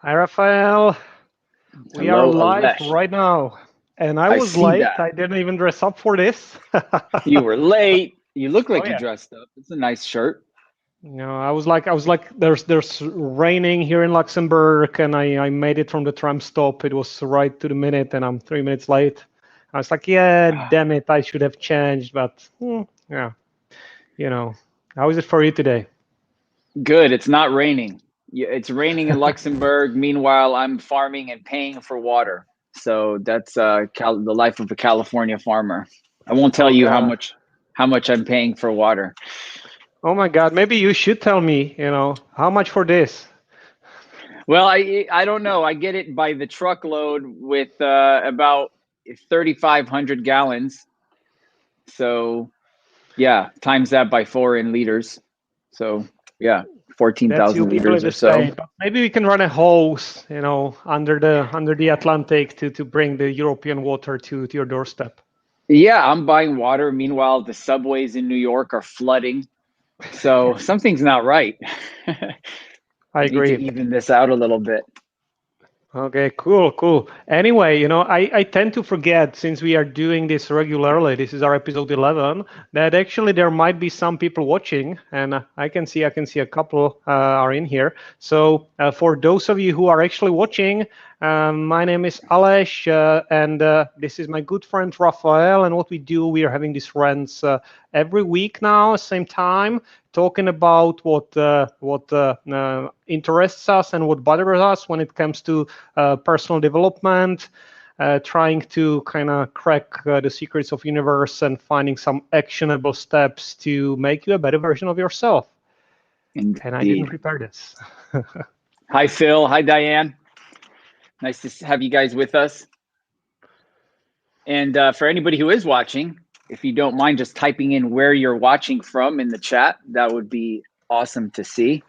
Hi, Raphael. We are Hello, live Alesh. right now. And I I was see late. that. I didn't even dress up for this. You were late. You look Oh like you yeah. dressed up. It's a nice shirt. I was like, there's raining here in Luxembourg, and I made it from the tram stop. It was right to the minute, and I'm 3 minutes late. I was like, yeah, damn it, I should have changed, but yeah, you know. How is it for you today? Good. It's not raining. It's raining in Luxembourg. Meanwhile, I'm farming and paying for water. So that's the life of a California farmer. I won't tell Oh you God. how much I'm paying for water. Oh my God. Maybe you should tell me, how much for this? Well, I don't know. I get it by the truckload with about 3,500 gallons. So yeah, times that by 4 in liters. So yeah, That's 14,000 usually liters the or so. same. But maybe we can run a hose, under the Atlantic to bring the European water to your doorstep. Yeah, I'm buying water. Meanwhile, the subways in New York are flooding. So something's not right. I Need to agree. even this out a little bit. Okay, cool, cool. Anyway, I tend to forget since we are doing this regularly, this is our episode 11, that actually there might be some people watching, and I can see a couple are in here. So for those of you who are actually watching, my name is Ales, and this is my good friend Raphael. And what we do, we are having these rants every week now, same time, talking about what interests us and what bothers us when it comes to personal development, trying to kind of crack the secrets of universe and finding some actionable steps to make you a better version of yourself. And I didn't Indeed. prepare this. Hi, Phil. Hi, Diane. Nice to have you guys with us. And for anybody who is watching, if you don't mind just typing in where you're watching from in the chat, that would be awesome to see.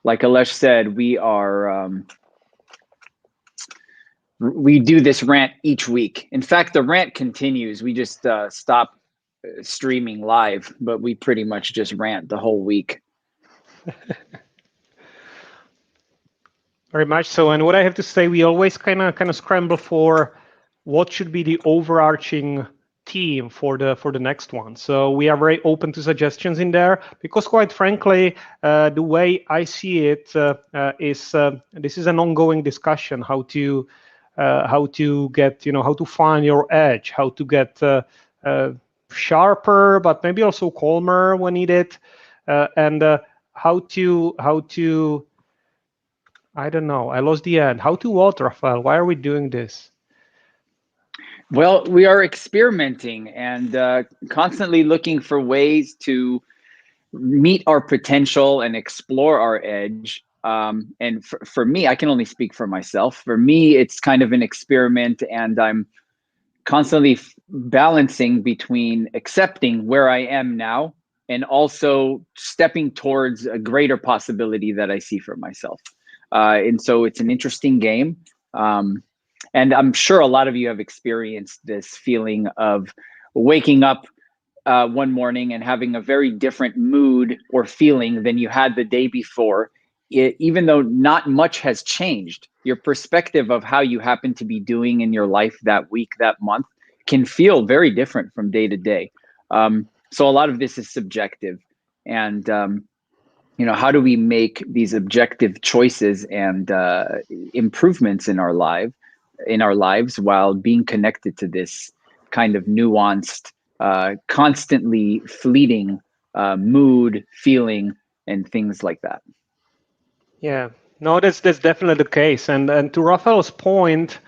Like Alesh said, we do this rant each week. In fact, the rant continues. We just stop streaming live, but we pretty much just rant the whole week. Very much so. And what I have to say, we always kind of scramble for what should be the overarching theme for the next one. So we are very open to suggestions in there because, quite frankly, the way I see it is this is an ongoing discussion how to get how to find your edge, how to get sharper, but maybe also calmer when needed, and how to I don't know. I lost the end. How to what, Rafael? Why are we doing this? Well, we are experimenting and constantly looking for ways to meet our potential and explore our edge. And for me, I can only speak for myself. For me, it's kind of an experiment, and I'm constantly balancing between accepting where I am now and also stepping towards a greater possibility that I see for myself. And so it's an interesting game. And I'm sure a lot of you have experienced this feeling of waking up one morning and having a very different mood or feeling than you had the day before. Even though not much has changed, your perspective of how you happen to be doing in your life that week, that month, can feel very different from day to day. So a lot of this is subjective. And how do we make these objective choices and improvements in our lives while being connected to this kind of nuanced, constantly fleeting mood, feeling, and things like that. Yeah, no, that's definitely the case. And to Rafael's point,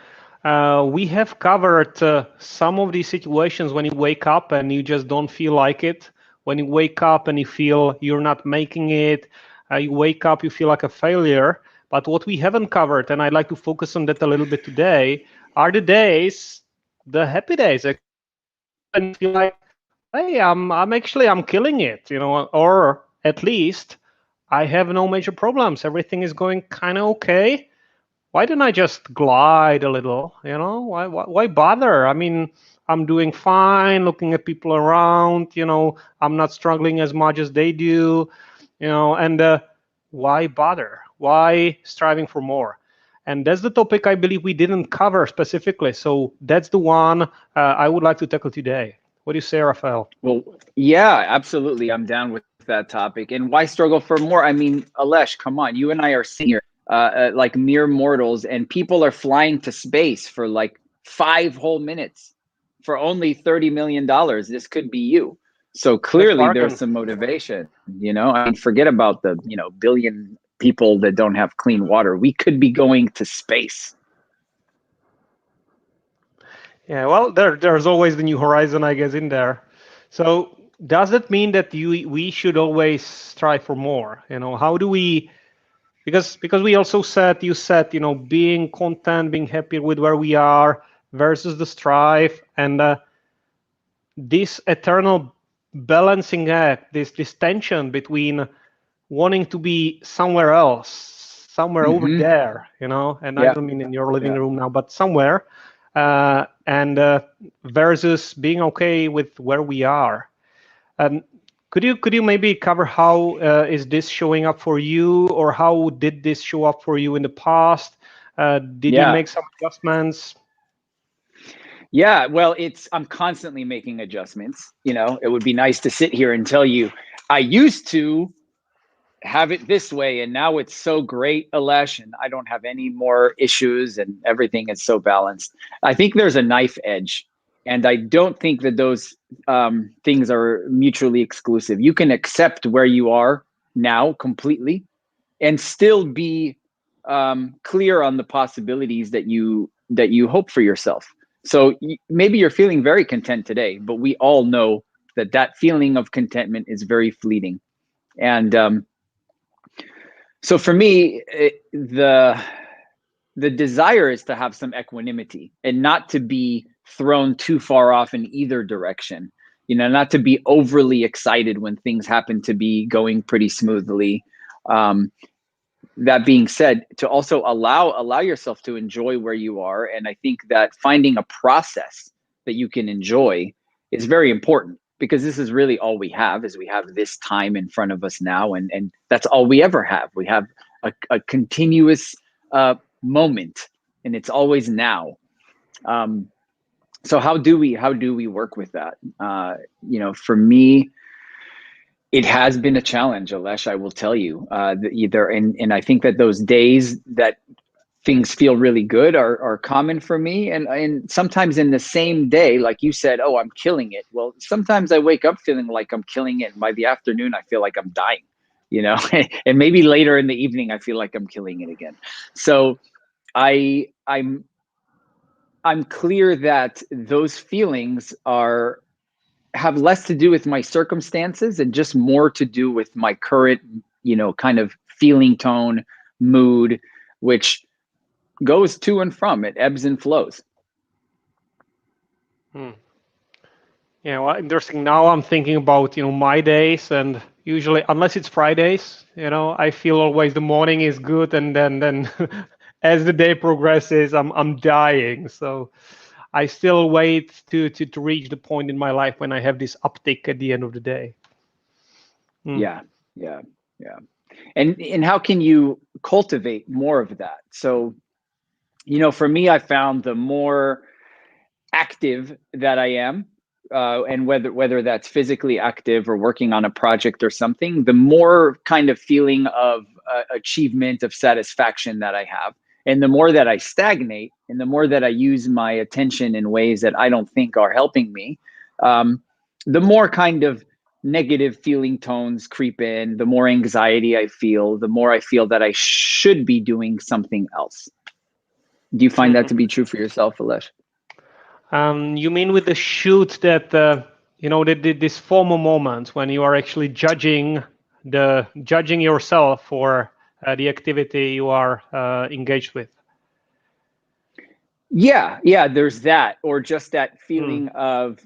we have covered some of these situations when you wake up and you just don't feel like it. When you wake up and you feel you're not making it, you wake up, you feel like a failure. But what we haven't covered, and I'd like to focus on that a little bit today, are the days, the happy days, and you feel like, hey, I'm killing it, or at least I have no major problems. Everything is going kind of okay. why didn't I just glide a little? Why bother? I mean, I'm doing fine, looking at people around. I'm not struggling as much as they do. And why bother? Why striving for more? And that's the topic I believe we didn't cover specifically. So that's the one I would like to tackle today. What do you say, Raphael? Well, yeah, absolutely. I'm down with that topic. And why struggle for more? I mean, Alesh, come on. You and I are sitting here like mere mortals, and people are flying to space for like 5 whole minutes for only $30 million. This could be you. So That's clearly there's bargain. some motivation, I mean, forget about the, billion people that don't have clean water. We could be going to space. Yeah, well, there's always the new horizon, I guess, in there. So does it mean that we should always strive for more? How do we? Because we also said you said being content, being happy with where we are versus the strive, and this eternal balancing act, this tension between wanting to be somewhere else, somewhere over Mm-hmm. there, and I Yeah. don't mean in your living Yeah. room now, but somewhere, and versus being okay with where we are. Um, could you maybe cover how is this showing up for you, or how did this show up for you in the past? Did you Yeah. make some adjustments? Yeah, well, I'm constantly making adjustments. It would be nice to sit here and tell you I used to have it this way and now it's so great, Alesh, and I don't have any more issues and everything is so balanced. I think there's a knife edge, and I don't think that those things are mutually exclusive. You can accept where you are now completely and still be clear on the possibilities that you hope for yourself. So maybe you're feeling very content today, but we all know that that feeling of contentment is very fleeting. And so for me, the desire is to have some equanimity and not to be thrown too far off in either direction. Not to be overly excited when things happen to be going pretty smoothly. That being said, to also allow yourself to enjoy where you are. And I think that finding a process that you can enjoy is very important, because this is really all we have. Is we have this time in front of us now, and that's all we ever have. We have a continuous moment, and it's always now. So how do we work with that? For me, it has been a challenge, Alesh, I will tell you. And I think that those days that things feel really good are common for me. And sometimes in the same day, like you said, oh, I'm killing it. Well, sometimes I wake up feeling like I'm killing it, and by the afternoon I feel like I'm dying, and maybe later in the evening I feel like I'm killing it again. So I'm clear that those feelings have less to do with my circumstances and just more to do with my current, kind of feeling tone, mood, which goes to and from. It ebbs and flows. Yeah, well, interesting. Now I'm thinking about my days, and usually, unless it's Fridays, I feel always the morning is good, and then as the day progresses, I'm dying. So I still wait to reach the point in my life when I have this uptick at the end of the day. Yeah, yeah, yeah. And how can you cultivate more of that? So, for me, I found the more active that I am, and whether that's physically active or working on a project or something, the more kind of feeling of achievement, of satisfaction that I have. And the more that I stagnate, and the more that I use my attention in ways that I don't think are helping me, the more kind of negative feeling tones creep in, the more anxiety I feel, the more I feel that I should be doing something else. Do you find that to be true for yourself, Alesh? You mean with the shoot that this formal moment when you are actually judging yourself for the activity you are engaged with? Yeah, there's that, or just that feeling of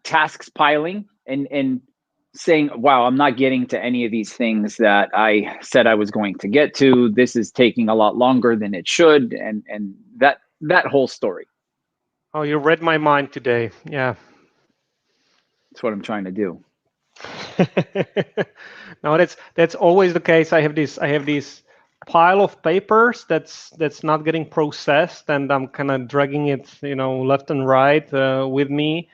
tasks piling, and saying, wow, I'm not getting to any of these things that I said I was going to get to. This is taking a lot longer than it should. And that whole story. Oh, you read my mind today. Yeah. That's what I'm trying to do. No, that's always the case. I have this pile of papers that's not getting processed, and I'm kind of dragging it, left and right with me.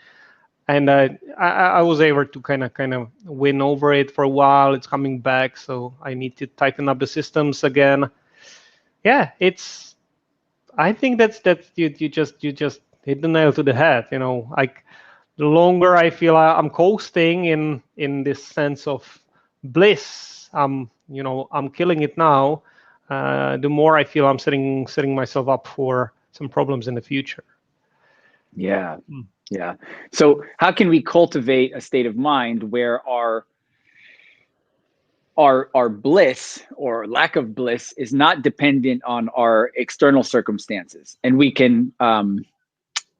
And I was able to kind of win over it for a while. It's coming back, so I need to tighten up the systems again. Yeah, I think that's you just hit the nail to the head. Like the longer I feel I'm coasting in this sense of bliss, I'm killing it now. The more I feel I'm setting myself up for some problems in the future. Yeah. Yeah. So how can we cultivate a state of mind where our bliss or lack of bliss is not dependent on our external circumstances, and we can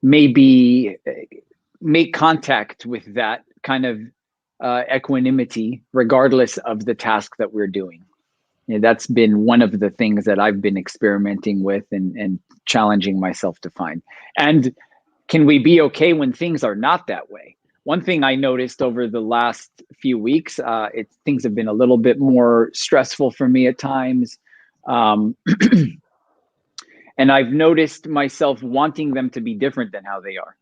maybe make contact with that kind of equanimity regardless of the task that we're doing? That's been one of the things that I've been experimenting with and challenging myself to find. And can we be okay when things are not that way? One thing I noticed over the last few weeks, things have been a little bit more stressful for me at times. And I've noticed myself wanting them to be different than how they are.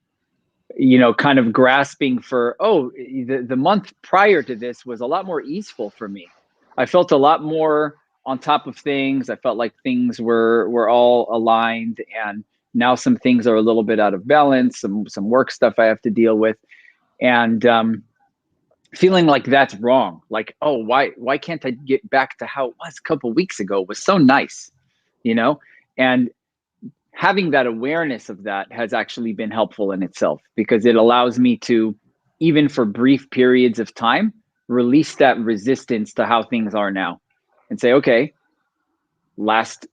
Kind of grasping for, the month prior to this was a lot more easeful for me. I felt a lot more on top of things. I felt like things were all aligned, and now some things are a little bit out of balance, some work stuff I have to deal with, and feeling like that's wrong. Like, oh, why can't I get back to how it was a couple of weeks ago? It was so nice, and having that awareness of that has actually been helpful in itself, because it allows me to, even for brief periods of time, release that resistance to how things are now and say, okay, last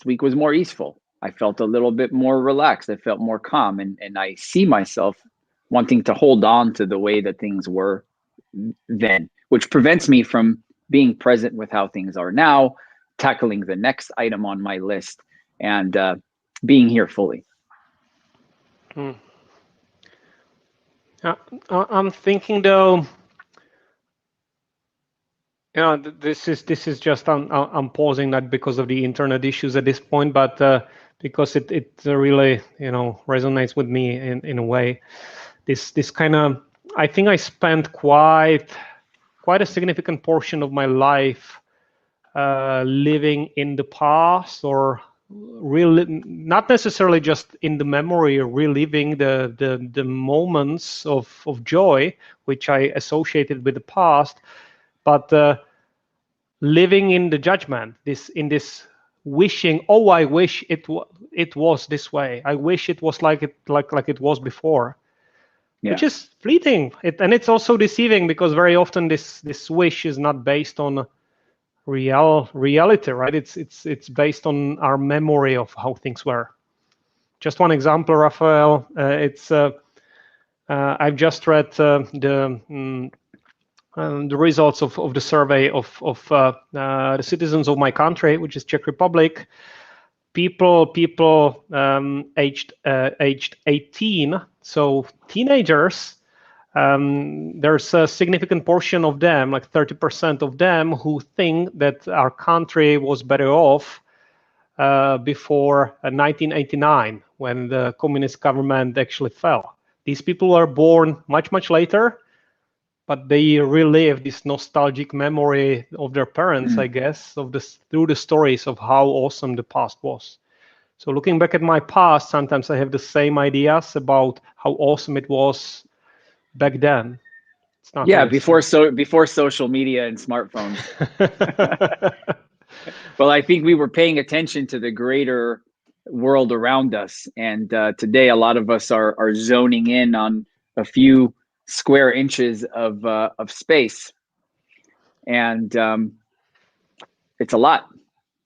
week was more easeful. I felt a little bit more relaxed. I felt more calm, and I see myself wanting to hold on to the way that things were then, which prevents me from being present with how things are now, tackling the next item on my list, and being here fully. I'm thinking though, this is just I'm pausing not because of the internet issues at this point, but because it really resonates with me in a way. This kind of, I think I spent quite a significant portion of my life living in the past, or not necessarily just in the memory, or reliving the moments of joy which I associated with the past, but living in the judgment, this wishing, oh, I wish it was this way. I wish it was like it was before. Yeah. Which is fleeting, and it's also deceiving, because very often this wish is not based on reality, right? It's based on our memory of how things were. Just one example, Raphael. I've just read the results of the survey of the citizens of my country, which is Czech Republic. People aged 18, so teenagers. There's a significant portion of them, like 30% of them, who think that our country was better off before 1989, when the communist government actually fell. These people are born much later, but they relive this nostalgic memory of their parents, I guess, through the stories of how awesome the past was. So looking back at my past, sometimes I have the same ideas about how awesome it was back then. It's not really before social media and smartphones. Well, I think we were paying attention to the greater world around us, and today a lot of us are zoning in on a few square inches of space, and it's a lot.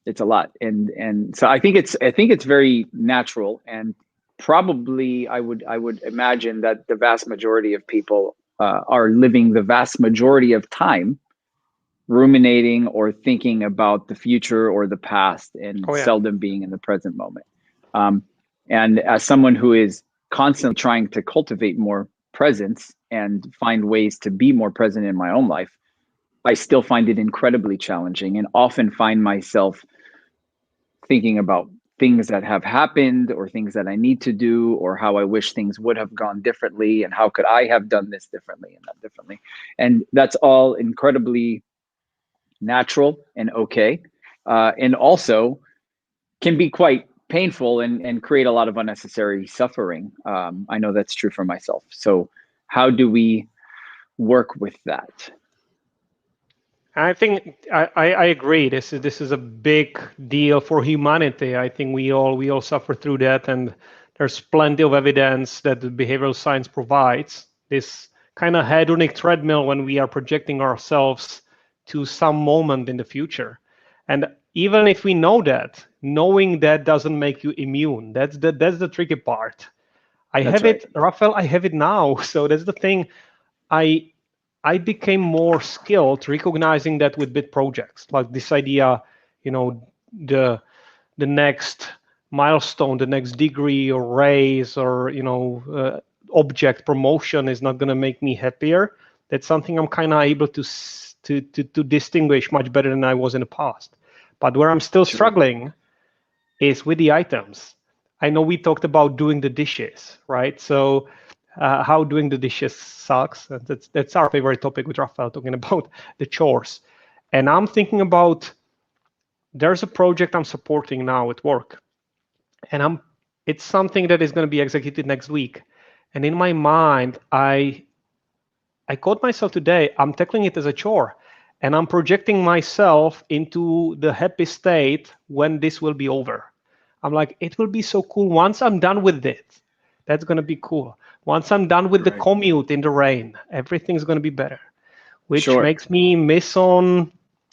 It's a lot, and so I think it's very natural, and probably I would imagine that the vast majority of people are living the vast majority of time ruminating or thinking about the future or the past, and Oh yeah. seldom being in the present moment. And as someone who is constantly trying to cultivate more presence and find ways to be more present in my own life, I still find it incredibly challenging, and often find myself thinking about things that have happened or things that I need to do, or how I wish things would have gone differently, and how could I have done this differently and that differently. And that's all incredibly natural and okay. And also can be quite painful and create a lot of unnecessary suffering. I know that's true for myself. So how do we work with that? I think I agree. This is a big deal for humanity. I think we all suffer through that, and there's plenty of evidence that the behavioral science provides this kind of hedonic treadmill when we are projecting ourselves to some moment in the future. And even if we know that, knowing that doesn't make you immune. That's the tricky part. I That's have right. it, Raphael. I have it now. So that's the thing. I I became more skilled recognizing that with bit projects, like this idea, you know, the the next milestone, the next degree or raise or object promotion is not going to make me happier. That's something I'm kind of able to distinguish much better than I was in the past. But where I'm still Sure. struggling is with the items. I know we talked about doing the dishes, right? So how doing the dishes sucks. And that's our favorite topic with Raphael, talking about the chores. And I'm thinking about there's a project I'm supporting now at work, and it's something that is going to be executed next week. And in my mind, I caught myself today. I'm tackling it as a chore, and I'm projecting myself into the happy state when this will be over. I'm like, it will be so cool once I'm done with it. That's going to be cool. Once I'm done with the Right. commute in the rain, everything's going to be better, which Sure. makes me miss on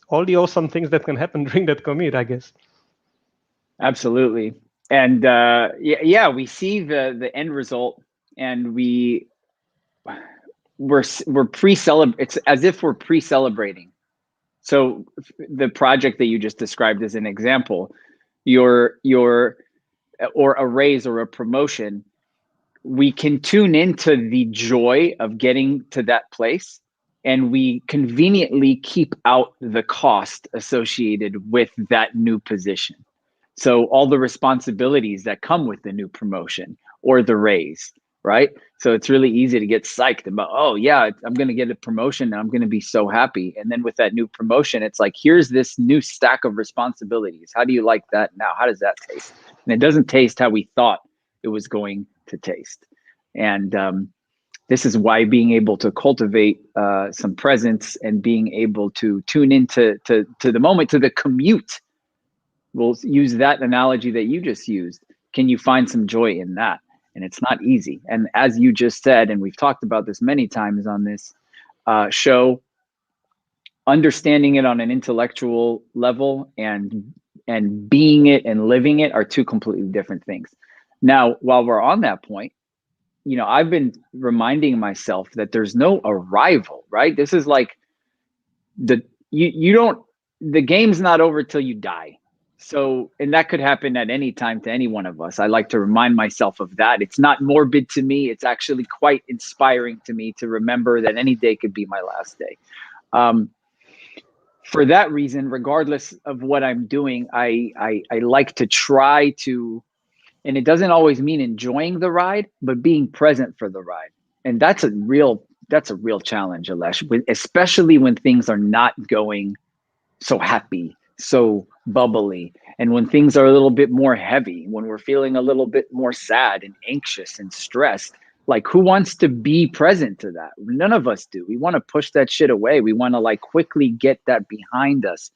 all the awesome things that can happen during that commute, I guess. Absolutely. And yeah, we see the end result, and we're pre-celebrate. It's as if we're pre-celebrating. So the project that you just described as an example, your or a raise or a promotion, we can tune into the joy of getting to that place, and we conveniently keep out the cost associated with that new position. So all the responsibilities that come with the new promotion or the raise, right? So it's really easy to get psyched about, oh yeah, I'm going to get a promotion and I'm going to be so happy. And then with that new promotion, it's like, here's this new stack of responsibilities. How do you like that now? How does that taste? And it doesn't taste how we thought it was going to taste. And this is why being able to cultivate some presence and being able to tune into to the moment, to the commute. We'll use that analogy that you just used. Can you find some joy in that? And it's not easy. And as you just said, and we've talked about this many times on this show, understanding it on an intellectual level and being it and living it are two completely different things. Now, while we're on that point, I've been reminding myself that there's no arrival, right? This is like you don't, the game's not over till you die. So, and that could happen at any time to any one of us. I like to remind myself of that. It's not morbid to me. It's actually quite inspiring to me to remember that any day could be my last day. For that reason, regardless of what I'm doing, I like to try to, and it doesn't always mean enjoying the ride, but being present for the ride. And that's a real challenge, Alesh, especially when things are not going so happy, so bubbly. And when things are a little bit more heavy, when we're feeling a little bit more sad and anxious and stressed, like who wants to be present to that? None of us do. We want to push that shit away. We want to like quickly get that behind us.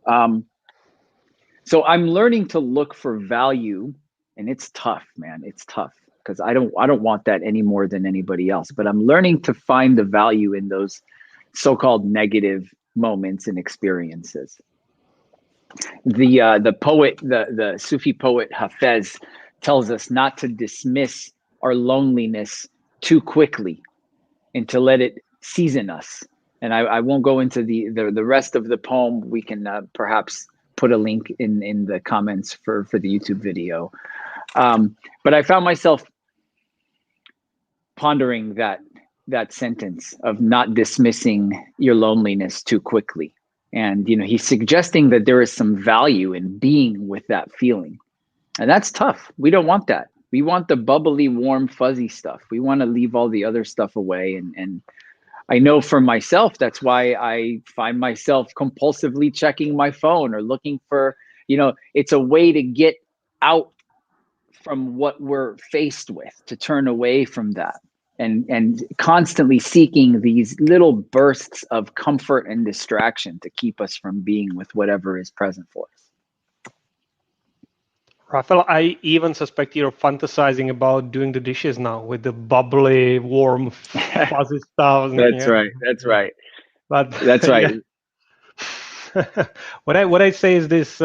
So I'm learning to look for value, and it's tough, man. It's tough because I don't want that any more than anybody else. But I'm learning to find the value in those so-called negative moments and experiences. The poet, the Sufi poet Hafez tells us not to dismiss our loneliness too quickly. and to let it season us. And I won't go into the rest of the poem. We can perhaps put a link in the comments for the YouTube video. But I found myself pondering that sentence of not dismissing your loneliness too quickly. And he's suggesting that there is some value in being with that feeling. And that's tough. We don't want that. We want the bubbly, warm, fuzzy stuff. We want to leave all the other stuff away. And I know for myself, that's why I find myself compulsively checking my phone or looking for, it's a way to get out from what we're faced with, to turn away from that. And constantly seeking these little bursts of comfort and distraction to keep us from being with whatever is present for us. Raphael, I even suspect you're fantasizing about doing the dishes now with the bubbly, warm, fuzzy stuff. That's right. That's right. But that's right. What I say is this: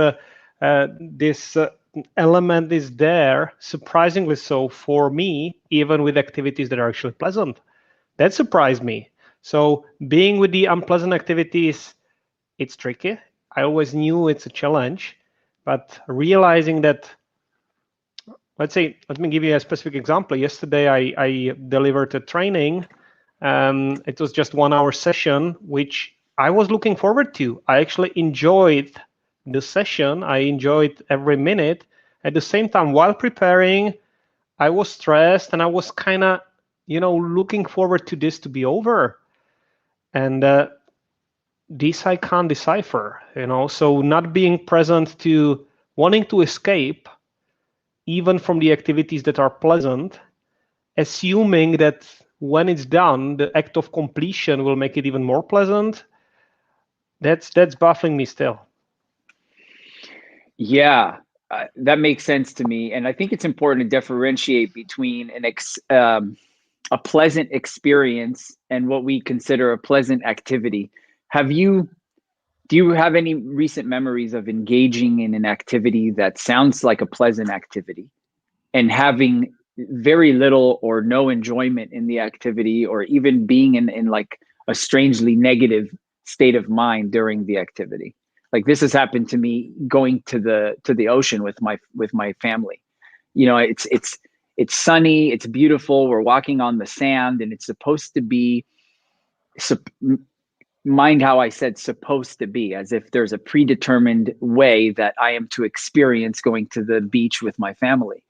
this element is there, surprisingly so for me, even with activities that are actually pleasant. That surprised me. So being with the unpleasant activities, it's tricky. I always knew it's a challenge, but realizing that, let me give you a specific example. Yesterday, I delivered a training. It was just 1 hour session, which I was looking forward to. I actually enjoyed the session. I enjoyed every minute. At the same time, while preparing, I was stressed and I was kind of, looking forward to this to be over. And this I can't decipher, so not being present to wanting to escape, even from the activities that are pleasant, assuming that when it's done, the act of completion will make it even more pleasant. That's baffling me still. Yeah, that makes sense to me. And I think it's important to differentiate between a pleasant experience and what we consider a pleasant activity. Do you have any recent memories of engaging in an activity that sounds like a pleasant activity and having very little or no enjoyment in the activity, or even being in like a strangely negative state of mind during the activity? Like, this has happened to me going to the ocean with my family. It's sunny, it's beautiful, we're walking on the sand, and it's supposed to be, mind how I said supposed to be, as if there's a predetermined way that I am to experience going to the beach with my family.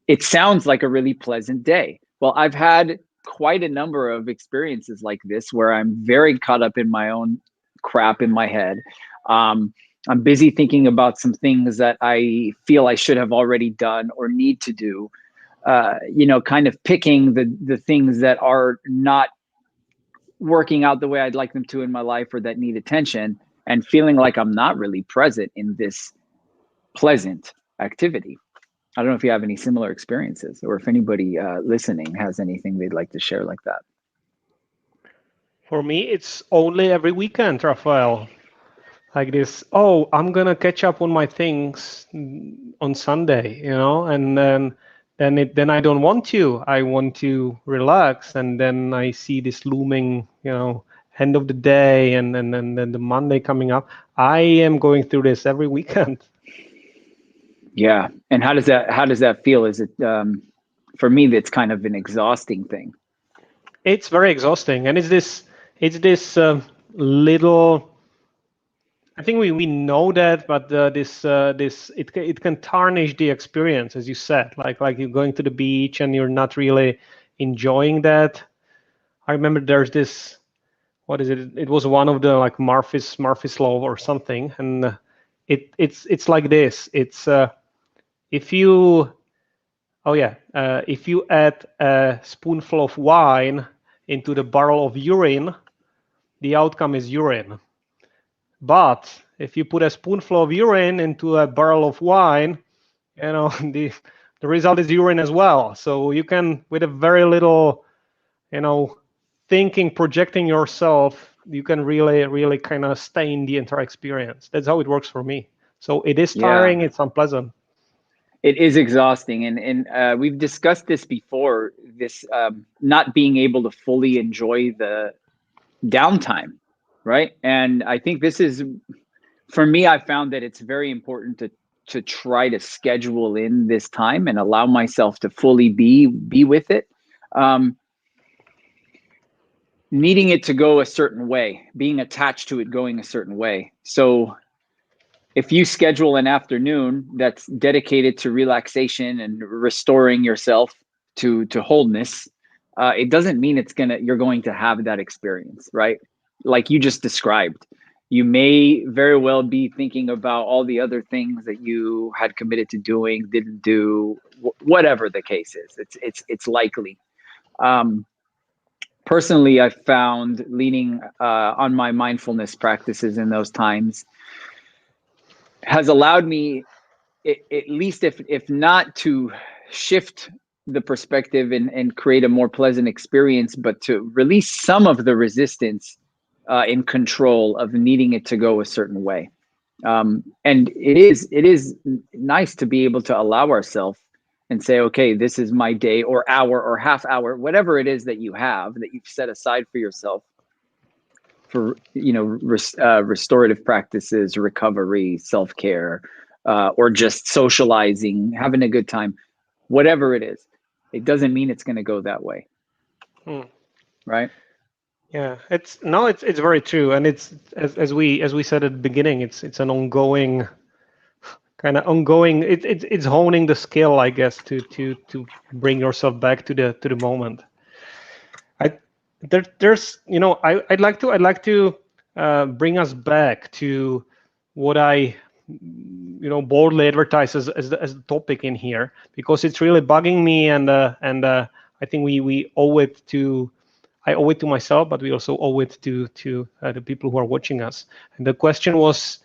It sounds like a really pleasant day. Well, I've had quite a number of experiences like this where I'm very caught up in my own crap in my head. I'm busy thinking about some things that I feel I should have already done or need to do. Kind of picking the things that are not working out the way I'd like them to in my life, or that need attention, and feeling like I'm not really present in this pleasant activity. I don't know if you have any similar experiences, or if anybody listening has anything they'd like to share like that. For me, it's only every weekend, Raphael. Like this, oh, I'm gonna catch up on my things on Sunday, and then I don't want to. I want to relax, and then I see this looming, end of the day, and then the Monday coming up. I am going through this every weekend. Yeah, and how does that feel? Is it for me? That's kind of an exhausting thing. It's very exhausting, and it's this little. I think we know that, but it can tarnish the experience, as you said. Like you're going to the beach and you're not really enjoying that. I remember there's this, what is it? It was one of the like Murphy's law or something, and it's like this. It's if you if you add a spoonful of wine into the barrel of urine, the outcome is urine. But if you put a spoonful of urine into a barrel of wine, the result is urine as well. So you can, with a very little, thinking, projecting yourself, you can really kind of stain the entire experience. That's how it works for me. So it is tiring. Yeah. It's unpleasant. It is exhausting, and we've discussed this before. This not being able to fully enjoy the downtime, right? And I think this is, for me, I found that it's very important to try to schedule in this time and allow myself to fully be with it. Needing it to go a certain way, being attached to it going a certain way. So if you schedule an afternoon that's dedicated to relaxation and restoring yourself to wholeness, it doesn't mean you're going to have that experience, right? Like you just described, you may very well be thinking about all the other things that you had committed to doing, didn't do, whatever the case is. It's likely. Personally, I found leaning on my mindfulness practices in those times has allowed me, at least if not to shift the perspective and create a more pleasant experience, but to release some of the resistance in control of needing it to go a certain way. And it is nice to be able to allow ourselves and say, okay, this is my day or hour or half hour, whatever it is that you have that you've set aside for yourself for, restorative practices, recovery, self-care, or just socializing, having a good time, whatever it is. It doesn't mean it's going to go that way. Right? Yeah, it's very true, and it's as we said at the beginning, it's an ongoing kind of ongoing. It's honing the skill, I guess, to bring yourself back to the moment. There's I'd like to bring us back to what I boldly advertise as the topic in here, because it's really bugging me, and I think we owe it to. I owe it to myself, but we also owe it to the people who are watching us. And the question was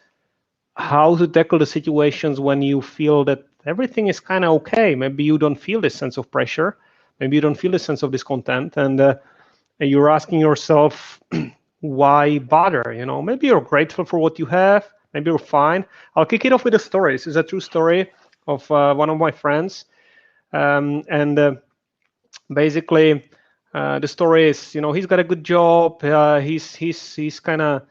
how to tackle the situations when you feel that everything is kind of okay. Maybe you don't feel this sense of pressure. Maybe you don't feel this sense of discontent, and you're asking yourself, why bother? Maybe you're grateful for what you have. Maybe you're fine. I'll kick it off with a story. This is a true story of one of my friends, and basically. The story is, he's got a good job. He's kind of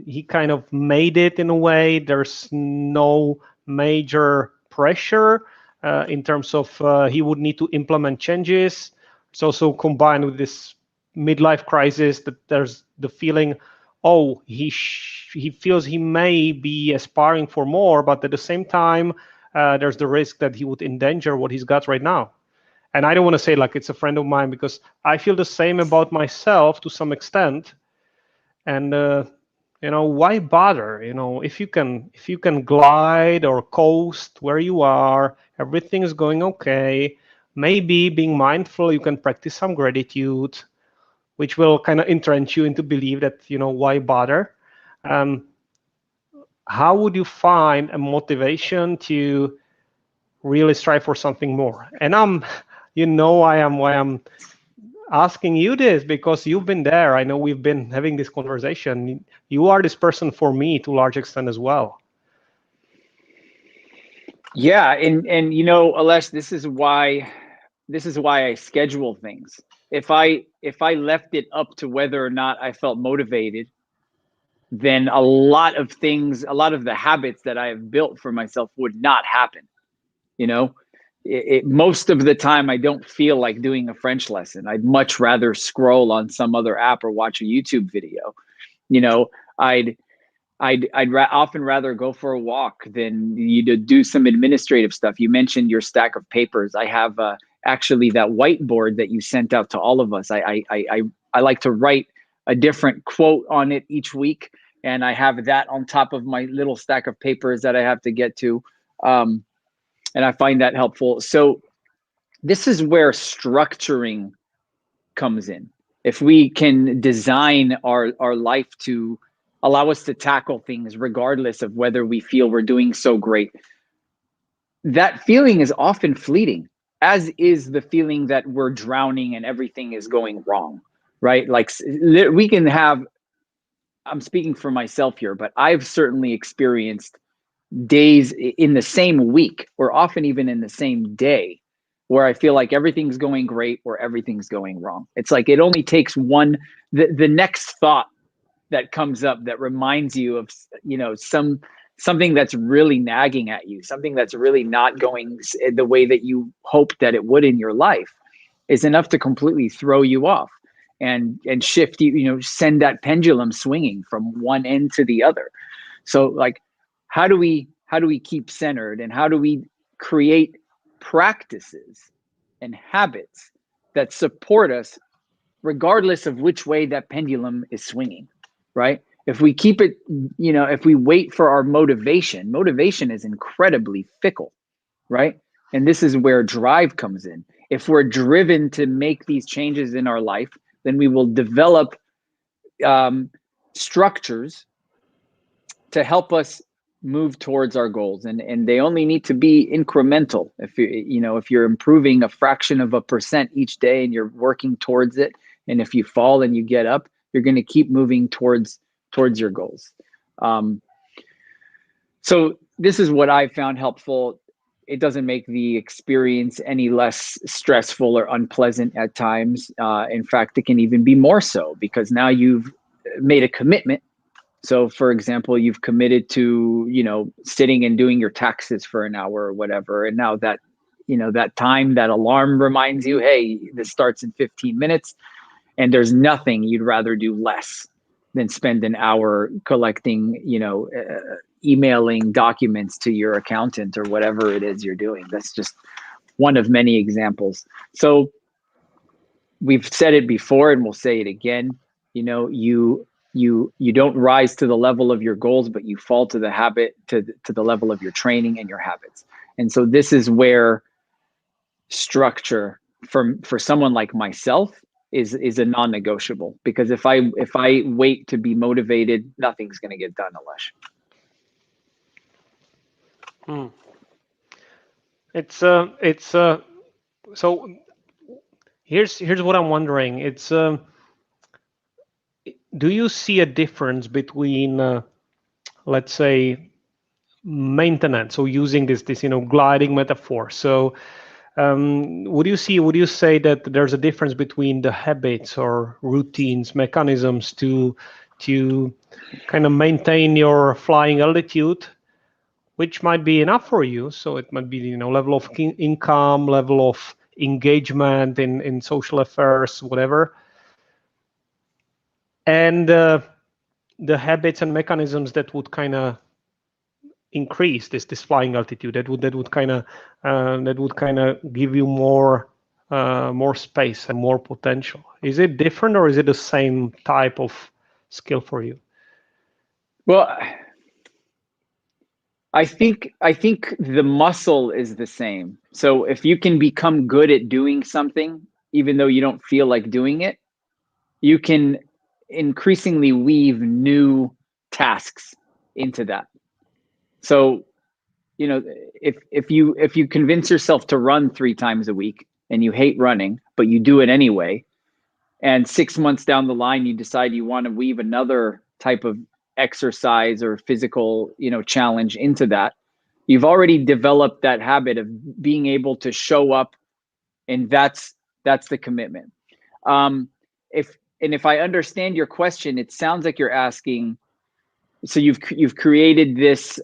he kind of made it in a way. There's no major pressure in terms of he would need to implement changes. It's also combined with this midlife crisis that there's the feeling, oh, he feels he may be aspiring for more, but at the same time, there's the risk that he would endanger what he's got right now. And I don't want to say like it's a friend of mine, because I feel the same about myself to some extent. And why bother? If you can glide or coast where you are, everything is going okay. Maybe being mindful, you can practice some gratitude, which will kind of entrench you into belief that why bother. How would you find a motivation to really strive for something more? And I am asking you this because you've been there. I know we've been having this conversation. You are this person for me to a large extent as well. Yeah, and Alesh, this is why I schedule things. If I left it up to whether or not I felt motivated, then a lot of the habits that I have built for myself would not happen. Most of the time I don't feel like doing a French lesson. I'd much rather scroll on some other app or watch a YouTube video. I'd often rather go for a walk than you to do some administrative stuff. You mentioned your stack of papers. I have actually that whiteboard that you sent out to all of us. I like to write a different quote on it each week, and I have that on top of my little stack of papers that I have to get to. And I find that helpful. So this is where structuring comes in. If we can design our life to allow us to tackle things regardless of whether we feel we're doing so great, that feeling is often fleeting, as is the feeling that we're drowning and everything is going wrong, right? Like we can have, I'm speaking for myself here, but I've certainly experienced days in the same week, or often even in the same day, where I feel like everything's going great or everything's going wrong. It's like it only takes the next thought that comes up that reminds you of, something that's really nagging at you, something that's really not going the way that you hoped that it would in your life, is enough to completely throw you off and shift you, send that pendulum swinging from one end to the other. So like, how do we keep centered, and how do we create practices and habits that support us regardless of which way that pendulum is swinging, right? If we keep it, if we wait for our motivation is incredibly fickle, right? And this is where drive comes in. If we're driven to make these changes in our life, then we will develop structures to help us move towards our goals, and they only need to be incremental. If you're improving a fraction of a percent each day and you're working towards it, and if you fall and you get up, you're going to keep moving towards your goals. So this is what I found helpful. It doesn't make the experience any less stressful or unpleasant at times. In fact, it can even be more so, because now you've made a commitment. So for example, you've committed to, sitting and doing your taxes for an hour or whatever. And now that, that time, that alarm reminds you, hey, this starts in 15 minutes. And there's nothing you'd rather do less than spend an hour collecting, emailing documents to your accountant or whatever it is you're doing. That's just one of many examples. So we've said it before and we'll say it again. You don't rise to the level of your goals, but you fall to the level of your training and your habits. And so this is where structure for someone like myself is a non-negotiable, because if I wait to be motivated, nothing's going to get done, Alesh. So here's what I'm wondering. It's do you see a difference between let's say maintenance, so using this gliding metaphor? So would you say that there's a difference between the habits or routines, mechanisms to kind of maintain your flying altitude, which might be enough for you? So it might be level of income, level of engagement in social affairs, whatever, and the habits and mechanisms that would kind of increase this flying altitude, that would kind of give you more space and more potential. Is it different, or is it the same type of skill for you? Well, I think the muscle is the same. So if you can become good at doing something, even though you don't feel like doing it, you can increasingly weave new tasks into that. So, if you convince yourself to run 3 times a week and you hate running, but you do it anyway, and 6 months down the line, you decide you want to weave another type of exercise or physical, challenge into that, you've already developed that habit of being able to show up, and that's the commitment. If I understand your question, it sounds like you're asking, so you've created this,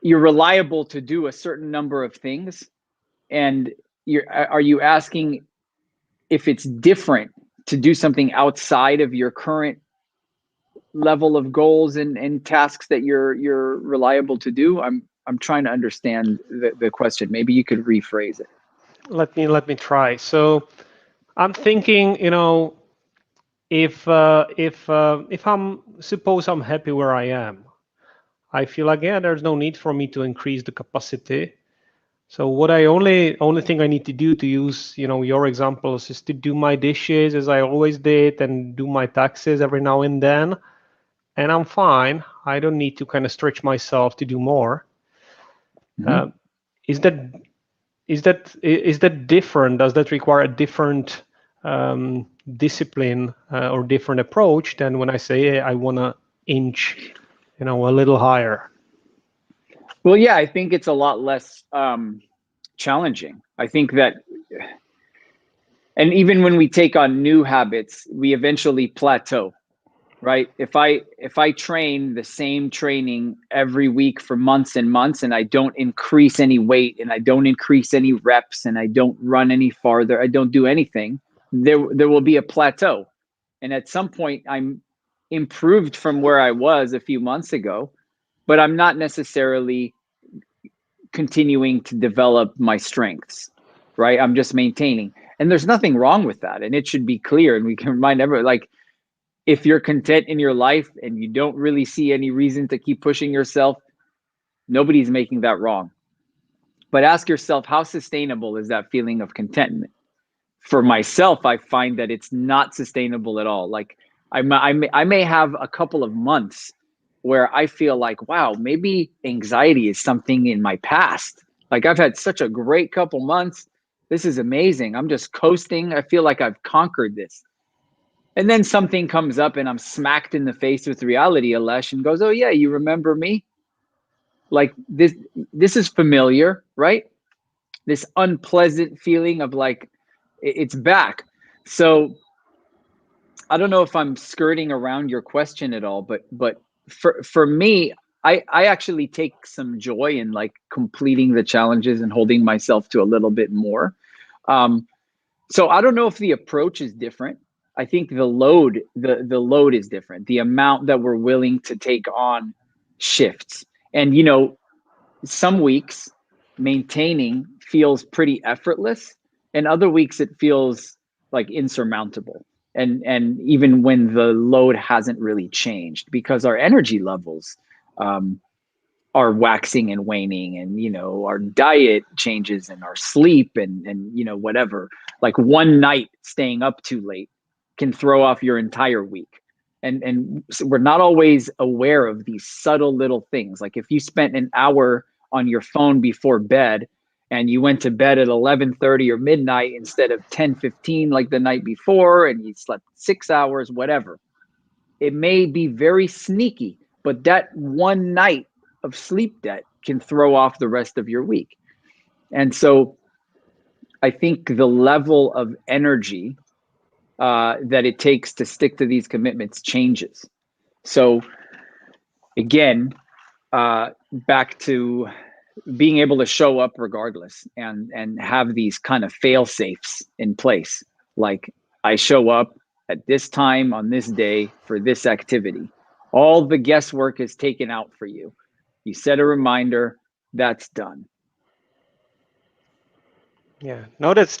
you're reliable to do a certain number of things, and are you asking if it's different to do something outside of your current level of goals and tasks that you're reliable to do? I'm trying to understand the question. Maybe you could rephrase it. Let me try. So I'm thinking, if suppose I'm happy where I am, I feel like, yeah, there's no need for me to increase the capacity. So what I only thing I need to do, to use your examples, is to do my dishes as I always did and do my taxes every now and then, and I'm fine. I don't need to kind of stretch myself to do more. Mm-hmm. Is that different? Does that require a different discipline or different approach than when I say, hey, I want to inch a little higher. Well, yeah, I think it's a lot less challenging. I think that, and even when we take on new habits, we eventually plateau, right? If I train the same training every week for months and months, and I don't increase any weight, and I don't increase any reps, and I don't run any farther, I don't do anything, there will be a plateau. And at some point, I'm improved from where I was a few months ago, but I'm not necessarily continuing to develop my strengths, right? I'm just maintaining. And there's nothing wrong with that. And it should be clear. And we can remind everyone, like, if you're content in your life and you don't really see any reason to keep pushing yourself, nobody's making that wrong. But ask yourself, how sustainable is that feeling of contentment? For myself, I find that it's not sustainable at all. Like, I may have a couple of months where I feel like, wow, maybe anxiety is something in my past. Like, I've had such a great couple months. This is amazing. I'm just coasting. I feel like I've conquered this. And then something comes up and I'm smacked in the face with reality, Alesh, and goes, oh yeah, you remember me? Like, this is familiar, right? This unpleasant feeling of like, it's back. So I don't know if I'm skirting around your question at all, but for me, I actually take some joy in like completing the challenges and holding myself to a little bit more. So I don't know if the approach is different. I think the load is different. The amount that we're willing to take on shifts. And some weeks maintaining feels pretty effortless, and other weeks it feels like insurmountable. And even when the load hasn't really changed, because our energy levels are waxing and waning, and our diet changes, and our sleep, and whatever. Like, one night staying up too late can throw off your entire week. And so we're not always aware of these subtle little things. Like, if you spent an hour on your phone before bed and you went to bed at 11:30 or midnight instead of 10:15 like the night before, and you slept 6 hours, whatever, it may be very sneaky, but that one night of sleep debt can throw off the rest of your week. And so I think the level of energy that it takes to stick to these commitments changes. So again, back to being able to show up regardless, and have these kind of fail safes in place. Like, I show up at this time on this day for this activity. All the guesswork is taken out for you. You set a reminder, that's done. Yeah, no, that's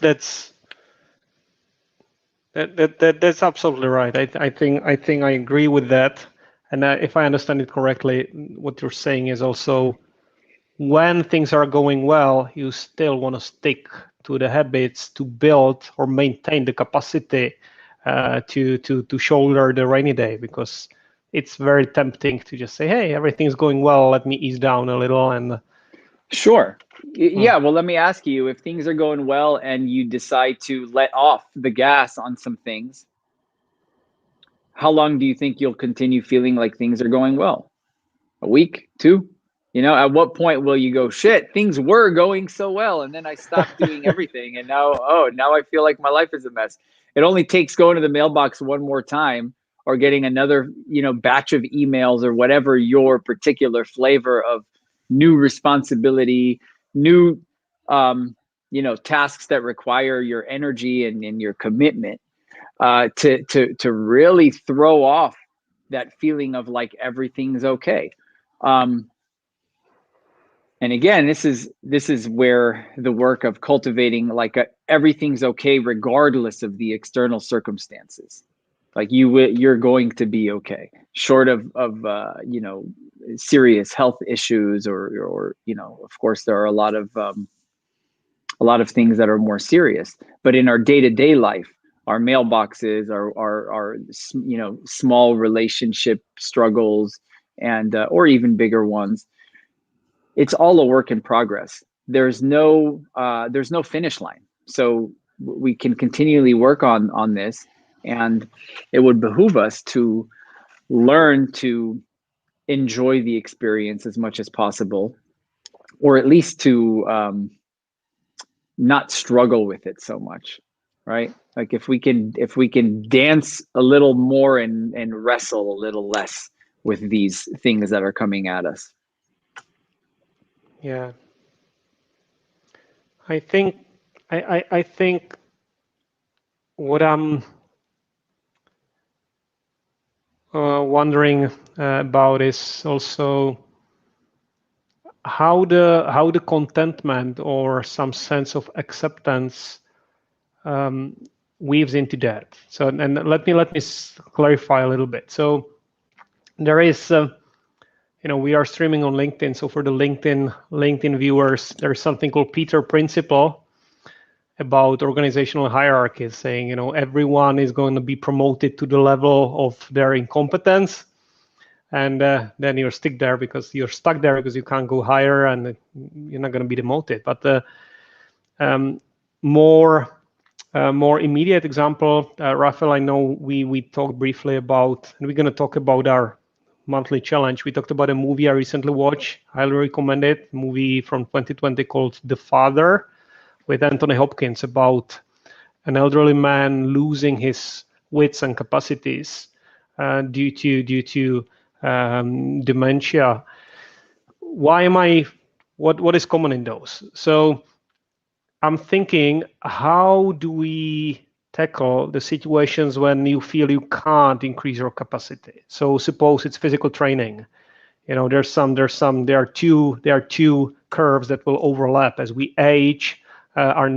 that's absolutely right. I think I agree with that. And if I understand it correctly, what you're saying is also, when things are going well, you still want to stick to the habits to build or maintain the capacity to shoulder the rainy day, because it's very tempting to just say, hey, everything's going well, let me ease down a little. And Sure. Yeah, well, let me ask you, if things are going well and you decide to let off the gas on some things, how long do you think you'll continue feeling like things are going well? A week, two? At what point will you go, shit, things were going so well, and then I stopped doing everything, and now I feel like my life is a mess. It only takes going to the mailbox one more time, or getting another, batch of emails, or whatever your particular flavor of new responsibility, new, tasks that require your energy and your commitment, to really throw off that feeling of like everything's okay. And again, this is where the work of cultivating like everything's okay regardless of the external circumstances. Like, you're going to be okay, short of serious health issues, or of course there are a lot of things that are more serious. But in our day-to-day life, our mailboxes, our small relationship struggles, and or even bigger ones, it's all a work in progress. There's no finish line. So we can continually work on this, and it would behoove us to learn to enjoy the experience as much as possible, or at least to not struggle with it so much, right? Like if we can dance a little more and wrestle a little less with these things that are coming at us. Yeah. I think I think what I'm wondering about is also how the contentment or some sense of acceptance um, weaves into that. So, and let me clarify a little bit. So there is, we are streaming on LinkedIn. So for the LinkedIn viewers, there's something called Peter Principle about organizational hierarchies, saying everyone is going to be promoted to the level of their incompetence, and then you're stuck there because you can't go higher, and you're not going to be demoted. But the more immediate example, Raphael, I know we talked briefly about, and we're going to talk about our monthly challenge. We talked about a movie I recently watched, highly recommend it, movie from 2020 called The Father, with Anthony Hopkins, about an elderly man losing his wits and capacities due to dementia. What is common in those? So I'm thinking, how do we tackle the situations when you feel you can't increase your capacity? So suppose it's physical training. There are two curves that will overlap as we age. Our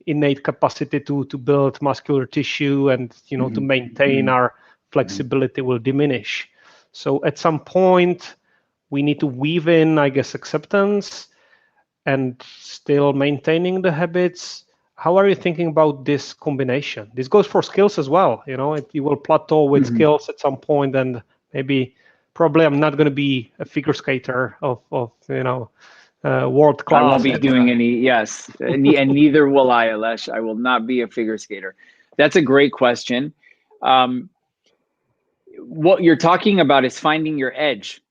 innate capacity to build muscular tissue and to maintain our flexibility will diminish. So at some point, we need to weave in, I guess, acceptance and still maintaining the habits. How are you thinking about this combination? This goes for skills as well. You will plateau with skills at some point, and probably I'm not going to be a figure skater of world I won't class. be doing any, yes, and neither will I, Alesh. I will not be a figure skater. That's a great question. What you're talking about is finding your edge,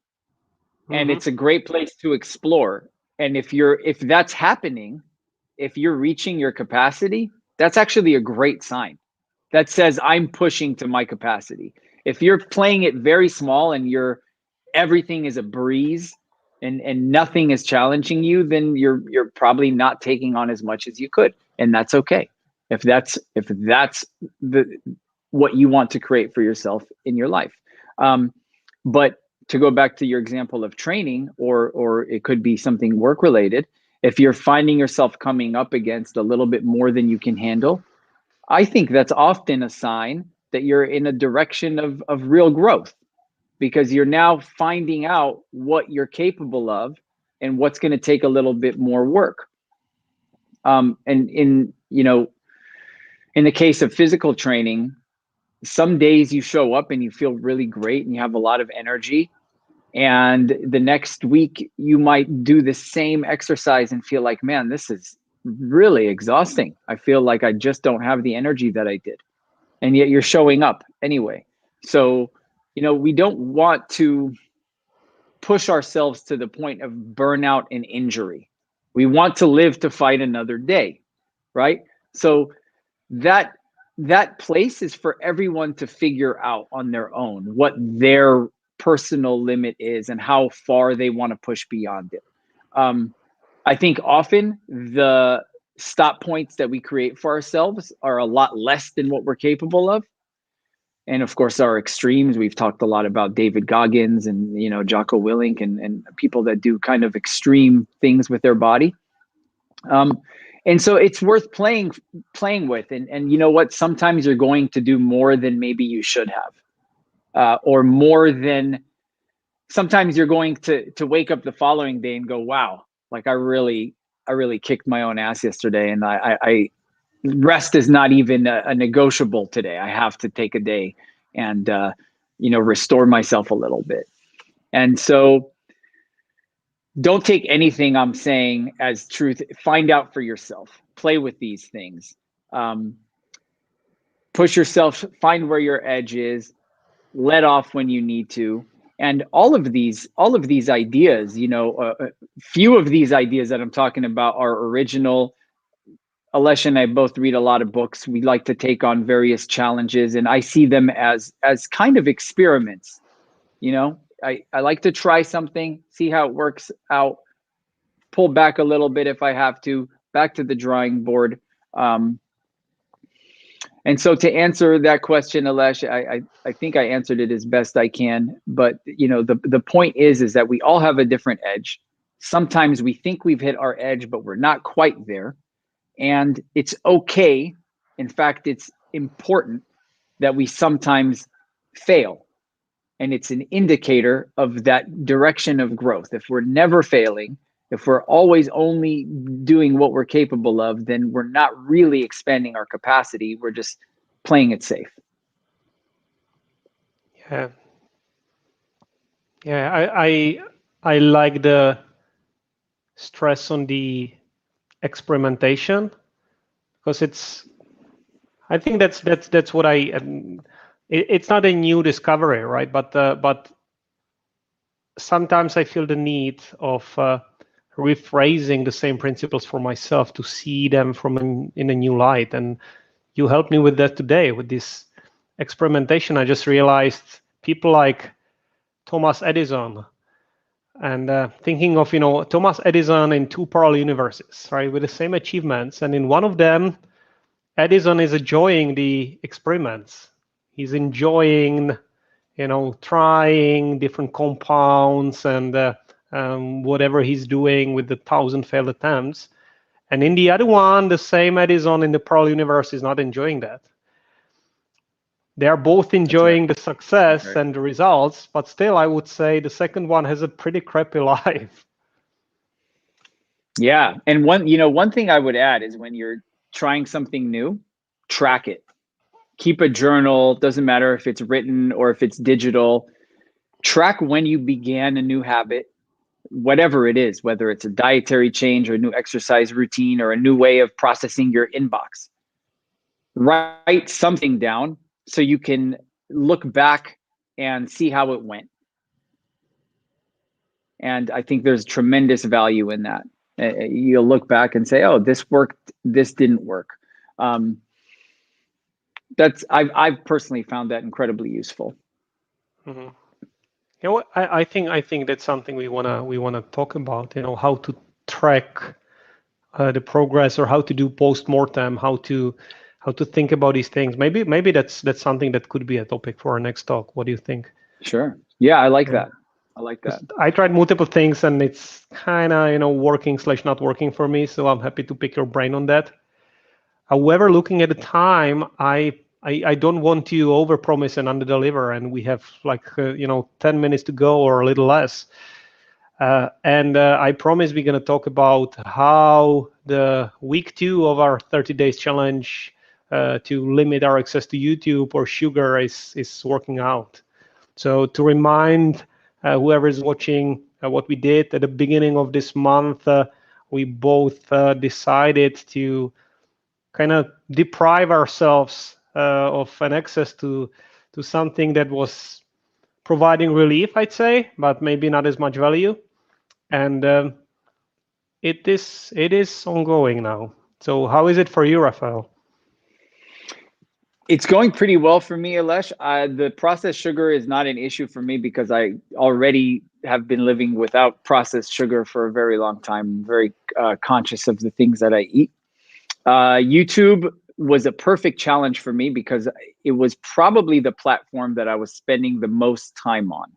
and it's a great place to explore. And if that's happening, if you're reaching your capacity, that's actually a great sign. That says I'm pushing to my capacity. If you're playing it very small and everything is a breeze and nothing is challenging you, then you're probably not taking on as much as you could, and that's okay. If that's the what you want to create for yourself in your life. But to go back to your example of training, or it could be something work related, if you're finding yourself coming up against a little bit more than you can handle, I think that's often a sign that you're in a direction of real growth, because you're now finding out what you're capable of and what's going to take a little bit more work. And in the case of physical training, some days you show up and you feel really great and you have a lot of energy, and the next week you might do the same exercise and feel like, man, this is really exhausting. I feel like I just don't have the energy that I did. And yet you're showing up anyway. So, we don't want to push ourselves to the point of burnout and injury. We want to live to fight another day, right? So that place is for everyone to figure out on their own what their personal limit is and how far they want to push beyond it. I think often the stop points that we create for ourselves are a lot less than what we're capable of. And of course, our extremes, we've talked a lot about David Goggins and, Jocko Willink and people that do kind of extreme things with their body. And so it's worth playing with. And you know what? Sometimes you're going to do more than maybe you should have, or more than sometimes you're going to wake up the following day and go, wow, like I really kicked my own ass yesterday. And I rest is not even a negotiable today. I have to take a day and, restore myself a little bit. And so don't take anything I'm saying as truth. Find out for yourself. Play with these things. Push yourself. Find where your edge is. Let off when you need to. And all of these ideas, few of these ideas that I'm talking about are original. Alesh and I both read a lot of books. We like to take on various challenges, and I see them as kind of experiments. I like to try something, see how it works out, pull back a little bit if I have to, back to the drawing board. And so to answer that question, Alesh, I think I answered it as best I can. But the point is that we all have a different edge. Sometimes we think we've hit our edge, but we're not quite there. And it's okay. In fact, it's important that we sometimes fail. And it's an indicator of that direction of growth. If we're never failing, if we're always only doing what we're capable of, then we're not really expanding our capacity. We're just playing it safe. Yeah. Yeah, I like the stress on the experimentation, because I think that's what it's not a new discovery, right? But sometimes I feel the need of rephrasing the same principles for myself to see them in a new light. And you helped me with that today with this experimentation. I just realized people like Thomas Edison, and thinking of Thomas Edison in two parallel universes, right, with the same achievements, and in one of them, Edison is enjoying the experiments. He's enjoying, trying different compounds and whatever he's doing with the 1,000 failed attempts. And in the other one, the same Edison in the parallel universe is not enjoying that. They are both enjoying the success and the results, but still, I would say the second one has a pretty crappy life. Yeah, and one thing I would add is when you're trying something new, track it. Keep a journal. Doesn't matter if it's written or if it's digital. Track when you began a new habit, whatever it is, whether it's a dietary change or a new exercise routine or a new way of processing your inbox. Write something down so you can look back and see how it went. And I think there's tremendous value in that. You'll look back and say, oh, this worked, this didn't work. I've personally found that incredibly useful. Mm-hmm. I think that's something we wanna talk about. How to track the progress, or how to do post-mortem, how to think about these things. Maybe that's something that could be a topic for our next talk. What do you think? Sure. Yeah, I like that. I like that. I tried multiple things and it's kind of working / not working for me. So I'm happy to pick your brain on that. However, looking at the time, I don't want to overpromise and underdeliver, and we have 10 minutes to go or a little less. And I promise we're going to talk about how the week 2 of our 30 days challenge to limit our access to YouTube or sugar is working out. So to remind whoever is watching what we did at the beginning of this month, we both decided to kind of deprive ourselves of an access to something that was providing relief, I'd say, but maybe not as much value. And it is ongoing now. So how is it for you, Raphael? It's going pretty well for me, Alesh. The processed sugar is not an issue for me because I already have been living without processed sugar for a very long time. I'm very conscious of the things that I eat. YouTube was a perfect challenge for me because it was probably the platform that I was spending the most time on.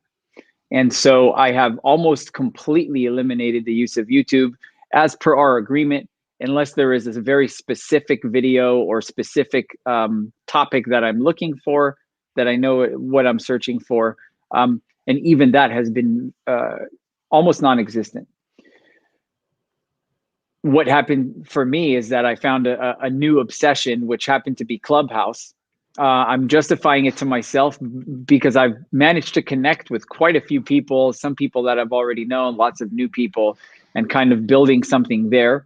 And so I have almost completely eliminated the use of YouTube as per our agreement, unless there is a very specific video or specific topic that I'm looking for, that I know what I'm searching for. And even that has been almost non-existent. What happened for me is that I found a new obsession, which happened to be Clubhouse. I'm justifying it to myself because I've managed to connect with quite a few people, some people that I've already known, lots of new people, and kind of building something there.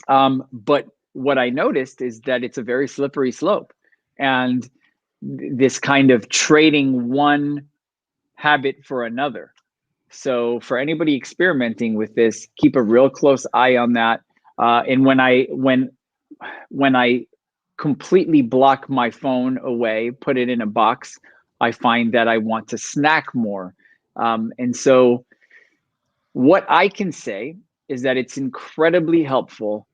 But what I noticed is that it's a very slippery slope. And this kind of trading one habit for another. So for anybody experimenting with this, keep a real close eye on that. And when I completely block my phone away, put it in a box, I find that I want to snack more. And so what I can say is that it's incredibly helpful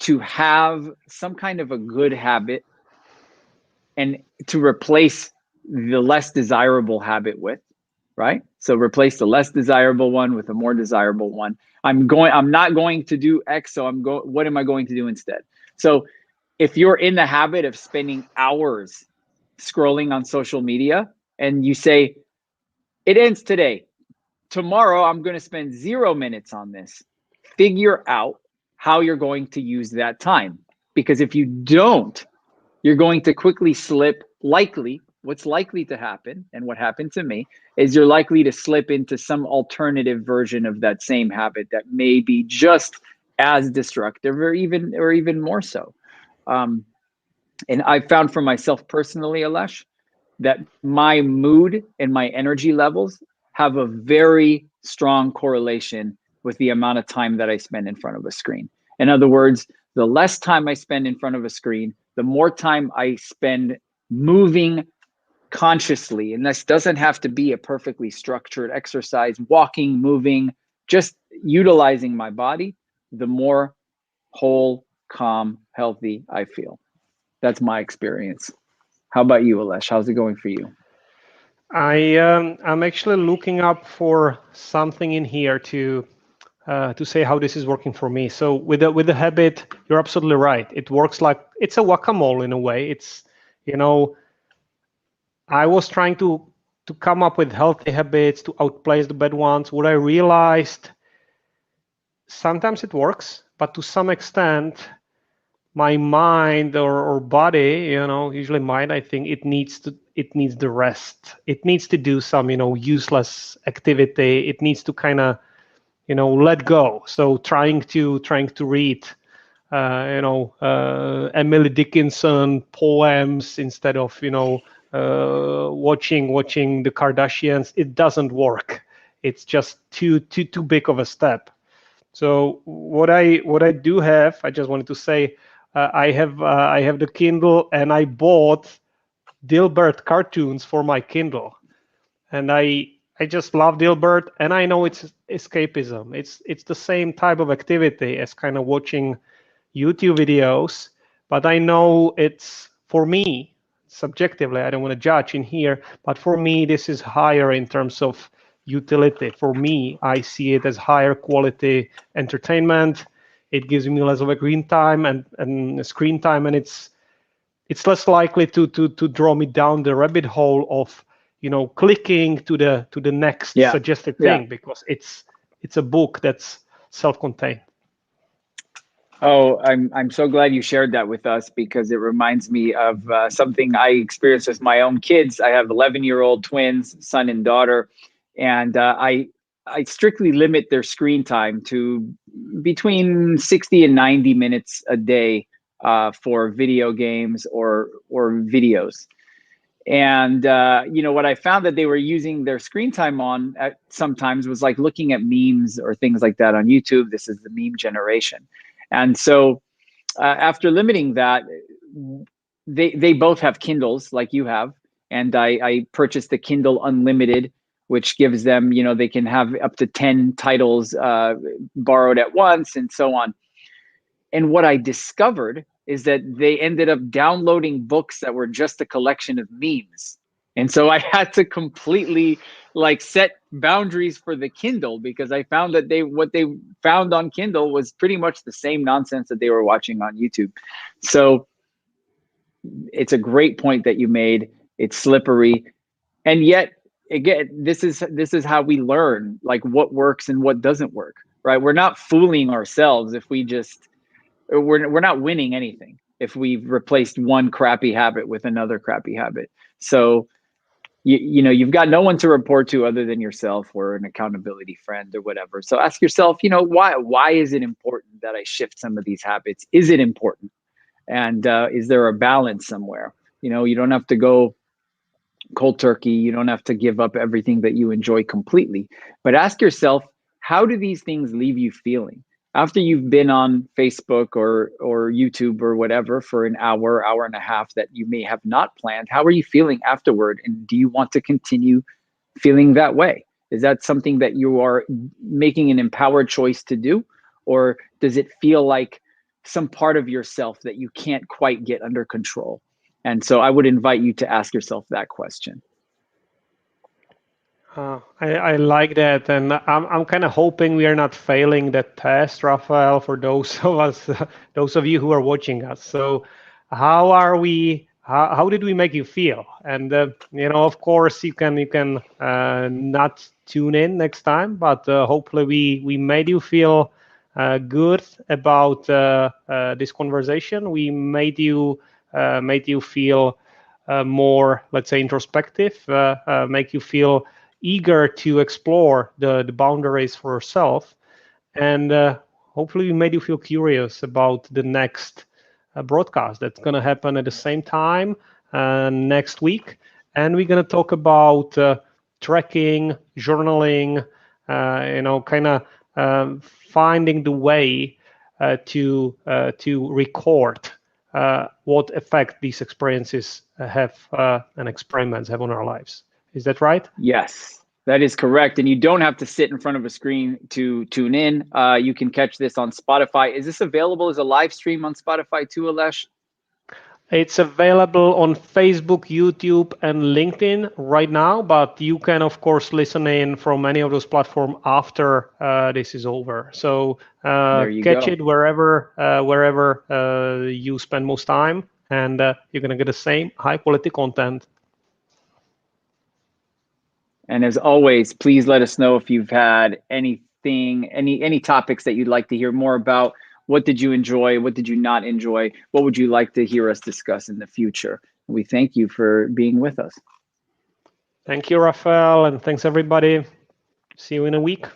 to have some kind of a good habit and to replace the less desirable habit with, right? So replace the less desirable one with a more desirable one. I'm not going to do X, so what am I going to do instead? So if you're in the habit of spending hours scrolling on social media and you say, it ends today, tomorrow I'm going to spend 0 minutes on this, figure out how you're going to use that time. Because if you don't, you're going to quickly slip. What's likely to happen, and what happened to me, is you're likely to slip into some alternative version of that same habit that may be just as destructive or even more so. And I found for myself personally, Alesh, that my mood and my energy levels have a very strong correlation with the amount of time that I spend in front of a screen. In other words, the less time I spend in front of a screen, the more time I spend moving consciously. And this doesn't have to be a perfectly structured exercise, walking, moving, just utilizing my body, the more whole, calm, healthy I feel. That's my experience. How about you, Alesh? How's it going for you? I'm actually looking up for something in here to say how this is working for me. So with the habit, you're absolutely right. It works like it's a whack-a-mole in a way. It's, you know, I was trying to come up with healthy habits to outplace the bad ones. What I realized, sometimes it works, but to some extent, my mind or body, usually mind, I think it needs the rest. It needs to do some, useless activity. It needs to kind of, let go. So trying to read, Emily Dickinson poems instead of, watching the Kardashians, it doesn't work. It's just too big of a step. So what I do have, I just wanted to say, I have the Kindle, and I bought Dilbert cartoons for my Kindle, and I just love Dilbert, and I know it's escapism. It's the same type of activity as kind of watching YouTube videos, but I know it's, for me, subjectively, I don't want to judge in here, but for me, this is higher in terms of utility. For me, I see it as higher quality entertainment. It gives me less of a screen time, and it's less likely to draw me down the rabbit hole of clicking to the next suggested thing, because it's a book that's self-contained. Oh, I'm so glad you shared that with us, because it reminds me of something I experienced with my own kids. I have 11-year-old twins, son and daughter, and I strictly limit their screen time to between 60 and 90 minutes a day for video games or videos. And what I found that they were using their screen time on at sometimes was like looking at memes or things like that on YouTube. This is the meme generation. And so after limiting that, they both have Kindles like you have. And I purchased the Kindle Unlimited, which gives them, they can have up to 10 titles borrowed at once and so on. And what I discovered is that they ended up downloading books that were just a collection of memes. And so I had to completely set boundaries for the Kindle, because I found that what they found on Kindle was pretty much the same nonsense that they were watching on YouTube. So it's a great point that you made. It's slippery. And yet again, this is how we learn, like what works and what doesn't work, right? We're not fooling ourselves if we just we're not winning anything if we've replaced one crappy habit with another crappy habit. So you've got no one to report to other than yourself, or an accountability friend or whatever. So ask yourself, why is it important that I shift some of these habits? Is it important? And is there a balance somewhere? You don't have to go cold turkey. You don't have to give up everything that you enjoy completely. But ask yourself, how do these things leave you feeling? After you've been on Facebook or YouTube or whatever for an hour, hour and a half that you may have not planned, how are you feeling afterward? And do you want to continue feeling that way? Is that something that you are making an empowered choice to do? Or does it feel like some part of yourself that you can't quite get under control? And so I would invite you to ask yourself that question. I like that, and I'm kind of hoping we are not failing that test, Raphael, for those of us, those of you who are watching us. So, how are we? How did we make you feel? And of course, you can not tune in next time, but hopefully we made you feel good about this conversation. We made you feel more, let's say, introspective, make you feel eager to explore the boundaries for yourself. And hopefully we made you feel curious about the next broadcast that's going to happen at the same time next week. And we're going to talk about tracking, journaling, kind of finding the way to record what effect these experiences have and experiments have on our lives. Is that right? Yes, that is correct. And you don't have to sit in front of a screen to tune in. You can catch this on Spotify. Is this available as a live stream on Spotify too, Alesh? It's available on Facebook, YouTube, and LinkedIn right now, but you can, of course, listen in from any of those platforms after this is over. So There you catch go. it wherever you spend most time, and you're going to get the same high-quality content. And as always, please let us know if you've had anything, any topics that you'd like to hear more about. What did you enjoy? What did you not enjoy? What would you like to hear us discuss in the future? We thank you for being with us. Thank you, Raphael, and thanks everybody. See you in a week.